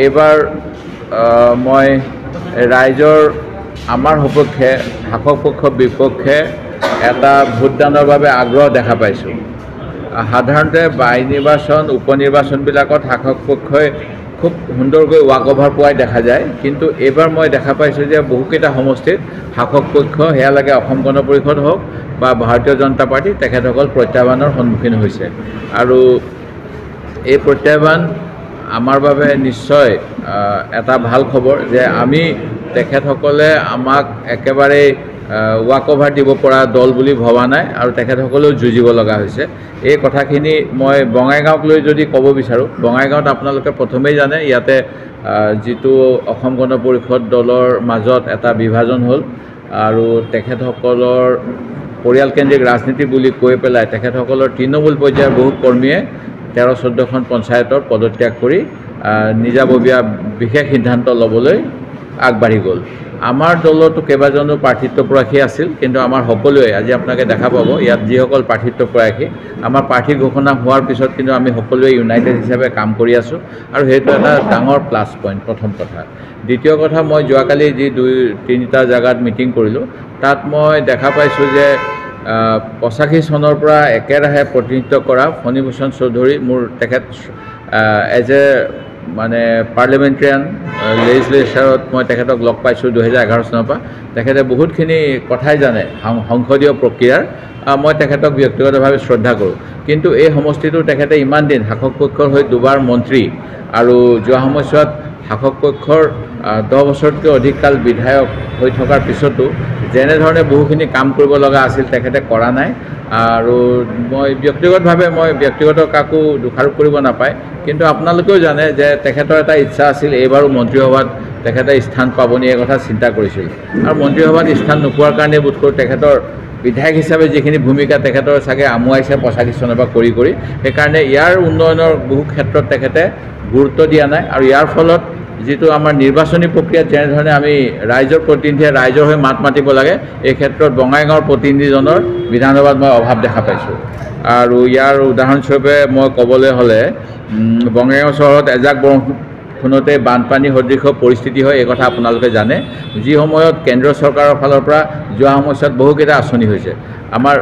এইবাৰ মই ৰাইজৰ আমাৰ সপক্ষে শাসক পক্ষৰ বিপক্ষে এটা ভোটদানৰ বাবে আগ্ৰহ দেখা পাইছোঁ। সাধাৰণতে বাই নিৰ্বাচন উপনিৰ্বাচনবিলাকত শাসক পক্ষই খুব সুন্দৰকৈ ৱাক অভাৰ পোৱাই দেখা যায়, কিন্তু এইবাৰ মই দেখা পাইছোঁ যে বহুকেইটা সমষ্টিত শাসক পক্ষ সেয়া লাগে অসম গণ পৰিষদ হওক বা ভাৰতীয় জনতা পাৰ্টি তেখেতসকল প্ৰত্যাহ্বানৰ সন্মুখীন হৈছে। আৰু এই প্ৰত্যাহ্বান আমাৰ বাবে নিশ্চয় এটা ভাল খবৰ যে আমি তেখেতসকলে আমাক একেবাৰে ৱাক অভাৰ দিব পৰা দল বুলি ভবা নাই আৰু তেখেতসকলেও যুঁজিব লগা হৈছে। এই কথাখিনি মই বঙাইগাঁৱক লৈ যদি ক'ব বিচাৰোঁ, বঙাইগাঁৱত আপোনালোকে প্ৰথমেই জানে ইয়াতে যিটো অসম গণ পৰিষদ দলৰ মাজত এটা বিভাজন হ'ল আৰু তেখেতসকলৰ পৰিয়ালকেন্দ্ৰিক ৰাজনীতি বুলি কৈ পেলাই তেখেতসকলৰ তৃণমূল পৰ্যায়ৰ বহু কৰ্মীয়ে 13-14খন পঞ্চায়তৰ পদত্যাগ কৰি নিজাববীয়া বিশেষ সিদ্ধান্ত ল'বলৈ আগবাঢ়ি গ'ল। আমাৰ দলতো কেইবাজনো প্ৰাৰ্থিত্ব প্ৰয়াসী আছিল, কিন্তু আমাৰ সকলোৱে আজি আপোনালোকে দেখা পাব ইয়াত যিসকল প্ৰাৰ্থিত্ব প্ৰয়াসী আমাৰ প্ৰাৰ্থী ঘোষণা হোৱাৰ পিছত কিন্তু আমি সকলোৱে ইউনাইটেড হিচাপে কাম কৰি আছোঁ আৰু সেইটো এটা ডাঙৰ প্লাছ পইণ্ট প্ৰথম কথা। দ্বিতীয় কথা, মই যোৱাকালি যি 2-3টা জেগাত মিটিং কৰিলোঁ তাত মই দেখা পাইছোঁ যে 85 চনৰ পৰা একেৰাহে প্ৰতিনিধিত্ব কৰা ফণীভূষণ চৌধুৰী, মোৰ তেখেত এজ এ মানে পাৰ্লিমেণ্টেৰিয়ান লেজিছলেচাৰত মই তেখেতক লগ পাইছোঁ 2011 চনৰ পৰা। তেখেতে বহুতখিনি কথাই জানে সংসদীয় প্ৰক্ৰিয়াৰ। মই তেখেতক ব্যক্তিগতভাৱে শ্ৰদ্ধা কৰোঁ, কিন্তু এই সমষ্টিটো তেখেতে ইমান দিন শাসক পক্ষৰ হৈ দুবাৰ মন্ত্ৰী আৰু যোৱা সময়ছোৱাত শাসক পক্ষৰ 10 বছৰতকৈ অধিক কাল বিধায়ক হৈ থকাৰ পিছতো যেনেধৰণে বহুখিনি কাম কৰিব লগা আছিল তেখেতে কৰা নাই। আৰু মই ব্যক্তিগত কাকো দোষাৰোপ কৰিব নাপায়, কিন্তু আপোনালোকেও জানে যে তেখেতৰ এটা ইচ্ছা আছিল এইবাৰো মন্ত্ৰীসভাত তেখেতে স্থান পাবনি, এই কথা চিন্তা কৰিছিল আৰু মন্ত্ৰীসভাত স্থান নোপোৱাৰ কাৰণে বোধ কৰোঁ তেখেতৰ বিধায়ক হিচাপে যিখিনি ভূমিকা তেখেতৰ চাগে আমুৱাইছে 85 চনৰ পৰা কৰি সেইকাৰণে ইয়াৰ উন্নয়নৰ বহু ক্ষেত্ৰত তেখেতে গুৰুত্ব দিয়া নাই। আৰু ইয়াৰ ফলত যিটো আমাৰ নিৰ্বাচনী প্ৰক্ৰিয়াত যেনেধৰণে আমি ৰাইজৰ প্ৰতিনিধিয়ে ৰাইজৰ হৈ মাত মাতিব লাগে, এই ক্ষেত্ৰত বঙাইগাঁৱৰ প্ৰতিনিধিজনৰ বিধানসভাত মই অভাৱ দেখা পাইছোঁ। আৰু ইয়াৰ উদাহৰণস্বৰূপে মই ক'বলৈ হ'লে বঙাইগাঁও চহৰত এজাক বৰষুণতে বানপানী সদৃশ পৰিস্থিতি হয়, এই কথা আপোনালোকে জানে। যি সময়ত কেন্দ্ৰীয় চৰকাৰৰ ফালৰ পৰা যোৱা সময়ছোৱাত বহুকেইটা আঁচনি হৈছে, আমাৰ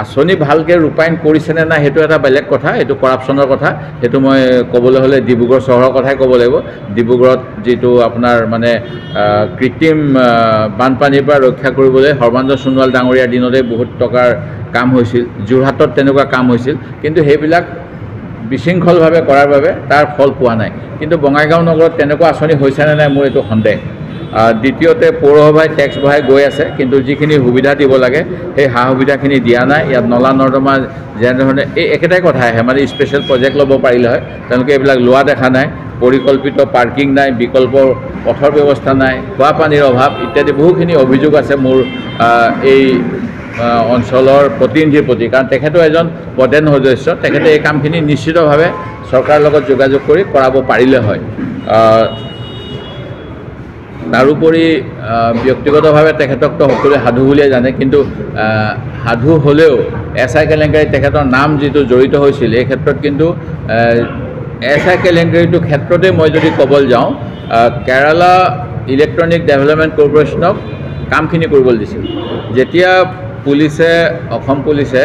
আঁচনি ভালকৈ ৰূপায়ণ কৰিছেনে নাই সেইটো এটা বেলেগ কথা, এইটো কৰাপশ্যনৰ কথা। সেইটো মই ক'বলৈ হ'লে ডিব্ৰুগড় চহৰৰ কথাই ক'ব লাগিব। ডিব্ৰুগড়ত যিটো আপোনাৰ মানে কৃত্ৰিম বানপানীৰ পৰা ৰক্ষা কৰিবলৈ সৰ্বানন্দ সোণোৱাল ডাঙৰীয়াৰ দিনতে বহুত টকাৰ কাম হৈছিল, যোৰহাটত তেনেকুৱা কাম হৈছিল, কিন্তু সেইবিলাক বিশৃংখলভাৱে কৰাৰ বাবে তাৰ ফল পোৱা নাই। কিন্তু বঙাইগাঁও নগৰত তেনেকুৱা আঁচনি হৈছেনে নাই মোৰ এইটো সন্দেহ। দ্বিতীয়তে পৌৰসভাই টেক্স বঢ়াই গৈ আছে, কিন্তু যিখিনি সুবিধা দিব লাগে সেই সা সুবিধাখিনি দিয়া নাই। ইয়াত নলা নৰ্দমা যেনেধৰণে এই একেটাই কথা আহে, মানে স্পেচিয়েল প্ৰজেক্ট ল'ব পাৰিলে হয়, তেওঁলোকে এইবিলাক লোৱা দেখা নাই। পৰিকল্পিত পাৰ্কিং নাই, বিকল্প পথৰ ব্যৱস্থা নাই, খোৱা পানীৰ অভাৱ ইত্যাদি বহুখিনি অভিযোগ আছে মোৰ এই অঞ্চলৰ প্ৰতিনিধিৰ প্ৰতি, কাৰণ তেখেতো এজন পদেন সদস্য, তেখেতে এই কামখিনি নিশ্চিতভাৱে চৰকাৰৰ লগত যোগাযোগ কৰি কৰাব পাৰিলে হয়। তাৰোপৰি ব্যক্তিগতভাৱে তেখেতকতো সকলোৱে সাধু বুলিয়ে জানে, কিন্তু সাধু হ'লেও SI কেলেংকাৰীত তেখেতৰ নাম যিটো জড়িত হৈছিল এই ক্ষেত্ৰত কিন্তু SI কেলেংকাৰীটোৰ ক্ষেত্ৰতে মই যদি ক'বলৈ যাওঁ, কেৰালা ইলেক্ট্ৰনিক ডেভেলপমেণ্ট কৰ্পৰেশ্যনক কামখিনি কৰিবলৈ দিছিল। যেতিয়া অসম পুলিচে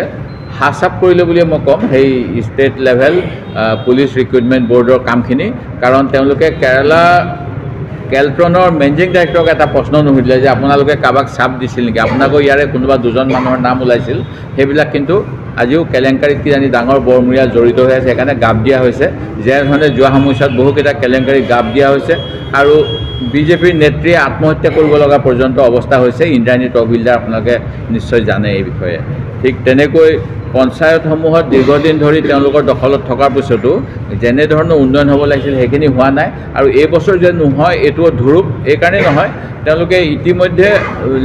হাচাপ কৰিলে বুলিয়ে মই ক'ম সেই ষ্টেট লেভেল পুলিচ ৰিক্ৰুইটমেণ্ট বৰ্ডৰ কামখিনি, কাৰণ তেওঁলোকে কেলট্ৰনৰ মেনেজিং ডাইৰেক্টৰক এটা প্ৰশ্ন নুসুধিলে যে আপোনালোকে কাৰোবাক চাপ দিছিল নেকি, আপোনালোকৰ ইয়াৰে কোনোবা 2জন মানুহৰ নাম ওলাইছিল। সেইবিলাক কিন্তু আজিও কেলেংকাৰীত কিজানি ডাঙৰ বৰমূৰীয়া জড়িত হৈ আছে, সেইকাৰণে গাপ দিয়া হৈছে। যেনেধৰণে যোৱা সময়ছোৱাত বহুকেইটা কেলেংকাৰীক গাপ দিয়া হৈছে আৰু বিজেপিৰ নেত্ৰীয়ে আত্মহত্যা কৰিব লগা পৰ্যন্ত অৱস্থা হৈছে। ইন্দ্ৰাণী তহবিলদাৰ আপোনালোকে নিশ্চয় জানে এই বিষয়ে। ঠিক তেনেকৈ পঞ্চায়তসমূহত দীৰ্ঘদিন ধৰি তেওঁলোকৰ দখলত থকাৰ পিছতো যেনেধৰণৰ উন্নয়ন হ'ব লাগিছিল সেইখিনি হোৱা নাই। আৰু এই বছৰ যে নহয় এইটোও ধুৰুপ, এইকাৰণেই নহয়, তেওঁলোকে ইতিমধ্যে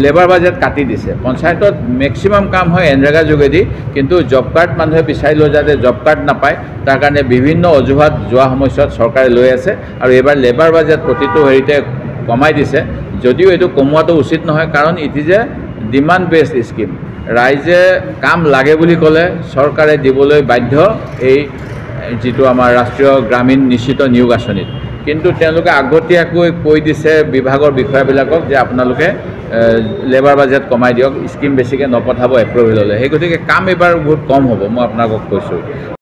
লেবাৰ বাজেট কাটি দিছে। পঞ্চায়তত মেক্সিমাম কাম হয় এনৰেগা যোগেদি, কিন্তু জব কাৰ্ড মানুহে বিচাৰি লৈ যাতে জব কাৰ্ড নাপায় তাৰ কাৰণে বিভিন্ন অজুহাত যোৱা সময়ছোৱাত চৰকাৰে লৈ আছে। আৰু এইবাৰ লেবাৰ বাজেট প্ৰতিটো হেৰিতে কমাই দিছে, যদিও এইটো কমোৱাটো উচিত নহয়, কাৰণ it is a demand based scheme. ৰাইজে কাম লাগে বুলি ক'লে চৰকাৰে দিবলৈ বাধ্য এই যিটো আমাৰ ৰাষ্ট্ৰীয় গ্ৰামীণ নিশ্চিত নিয়োগ আঁচনিত। কিন্তু তেওঁলোকে আগতীয়াকৈ কৈ দিছে বিভাগৰ বিষয়াবিলাকক যে আপোনালোকে লেবাৰ বাজেট কমাই দিয়ক, স্কিম বেছিকৈ নপঠাব এপ্ৰিললৈ। সেই গতিকে কাম এইবাৰ বহুত কম হ'ব, মই আপোনালোকক কৈছোঁ।